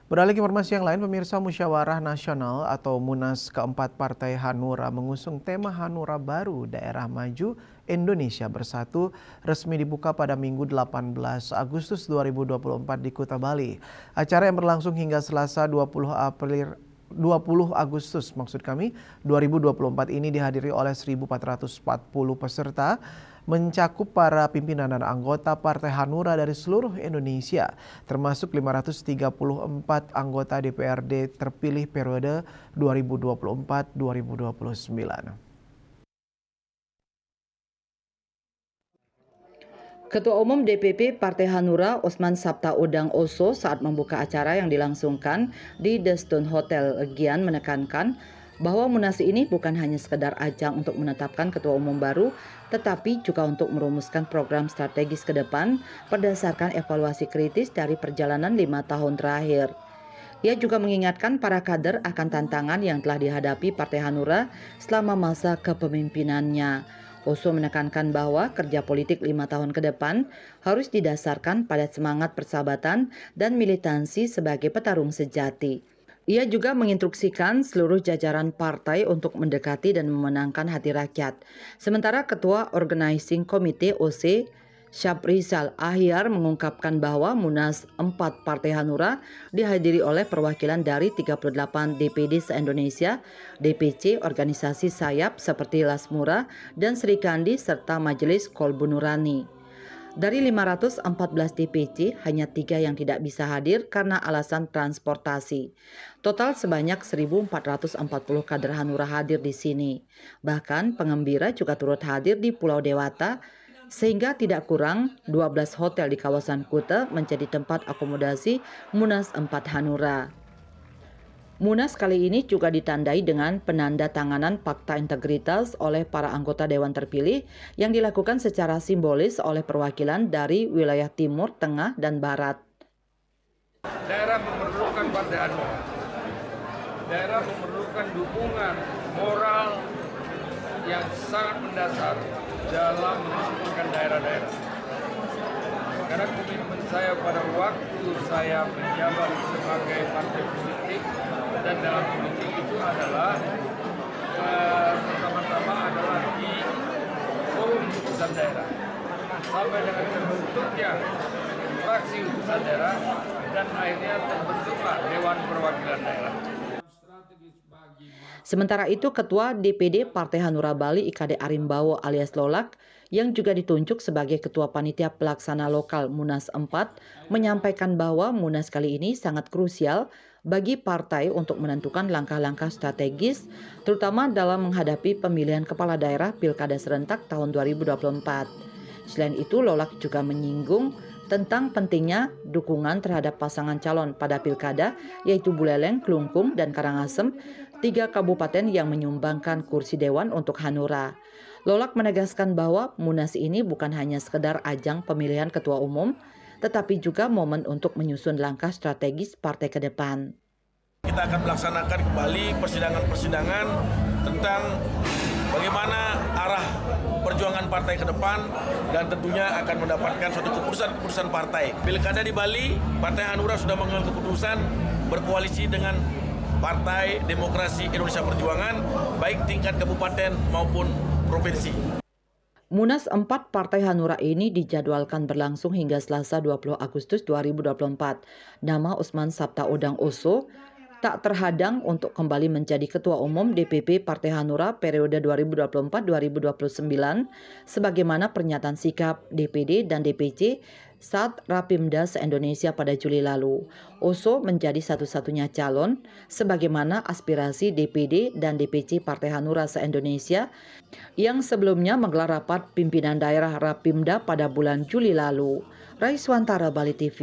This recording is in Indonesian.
Beralih ke informasi yang lain, pemirsa Musyawarah Nasional atau Munas keempat Partai Hanura mengusung tema Hanura Baru Daerah Maju Indonesia Bersatu resmi dibuka pada Minggu 18 Agustus 2024 di Kuta Bali. Acara yang berlangsung hingga Selasa 20 Agustus 2024 ini dihadiri oleh 1.440 peserta, mencakup para pimpinan dan anggota Partai Hanura dari seluruh Indonesia, termasuk 534 anggota DPRD terpilih periode 2024-2029. Ketua Umum DPP Partai Hanura Osman Sabtaodang Oso saat membuka acara yang dilangsungkan di The Stone Hotel Legian menekankan bahwa Munas ini bukan hanya sekedar ajang untuk menetapkan ketua umum baru, tetapi juga untuk merumuskan program strategis ke depan berdasarkan evaluasi kritis dari perjalanan 5 tahun terakhir. Ia juga mengingatkan para kader akan tantangan yang telah dihadapi Partai Hanura selama masa kepemimpinannya. Oso menekankan bahwa kerja politik 5 tahun ke depan harus didasarkan pada semangat persahabatan dan militansi sebagai petarung sejati. Ia juga menginstruksikan seluruh jajaran partai untuk mendekati dan memenangkan hati rakyat. Sementara Ketua Organizing Committee OC Syafrizal Ahyar mengungkapkan bahwa Munas 4 Partai Hanura dihadiri oleh perwakilan dari 38 DPD se-Indonesia, DPC, organisasi sayap seperti Lasmura dan Sri Kandi serta Majelis Kolbu Nurani. Dari 514 DPC, hanya 3 yang tidak bisa hadir karena alasan transportasi. Total sebanyak 1.440 kader Hanura hadir di sini. Bahkan pengembira juga turut hadir di Pulau Dewata, sehingga tidak kurang 12 hotel di kawasan Kuta menjadi tempat akomodasi Munas 4 Hanura. Munas kali ini juga ditandai dengan penanda tanganan Fakta Integritas oleh para anggota Dewan terpilih yang dilakukan secara simbolis oleh perwakilan dari wilayah Timur, Tengah, dan Barat. Daerah memerlukan Partai Hanura. Daerah memerlukan dukungan moral yang sangat mendasar dalam mengumpulkan daerah-daerah. Karena komitmen saya pada waktu saya menjabat sebagai partai politik dan dalam politik itu adalah pertama-tama adalah di forum utusan daerah sampai dengan terbentuknya fraksi utusan daerah dan akhirnya terbentuklah Dewan Perwakilan Daerah. Sementara itu, Ketua DPD Partai Hanura Bali IKD Arimbawo alias Lolak yang juga ditunjuk sebagai Ketua Panitia Pelaksana Lokal Munas 4 menyampaikan bahwa Munas kali ini sangat krusial bagi partai untuk menentukan langkah-langkah strategis terutama dalam menghadapi pemilihan kepala daerah Pilkada serentak tahun 2024. Selain itu, Lolak juga menyinggung tentang pentingnya dukungan terhadap pasangan calon pada pilkada yaitu Buleleng, Klungkung, dan Karangasem, 3 kabupaten yang menyumbangkan kursi dewan untuk Hanura. Lolak menegaskan bahwa Munas ini bukan hanya sekedar ajang pemilihan ketua umum, tetapi juga momen untuk menyusun langkah strategis partai ke depan. Kita akan melaksanakan kembali persidangan-persidangan tentang bagaimana arah perjuangan partai ke depan dan tentunya akan mendapatkan suatu keputusan-keputusan partai. Pilkada di Bali, Partai Hanura sudah mengambil keputusan berkoalisi dengan Partai Demokrasi Indonesia Perjuangan, baik tingkat kabupaten maupun provinsi. Munas 4 Partai Hanura ini dijadwalkan berlangsung hingga Selasa 20 Agustus 2024. Nama Osman Sabtaodang Oso tak terhadang untuk kembali menjadi Ketua Umum DPP Partai Hanura periode 2024-2029 sebagaimana pernyataan sikap DPD dan DPC saat Rapimda se-Indonesia pada Juli lalu. Oso menjadi satu-satunya calon sebagaimana aspirasi DPD dan DPC Partai Hanura se-Indonesia yang sebelumnya menggelar rapat pimpinan daerah Rapimda pada bulan Juli lalu. Raiswantara, Bali TV.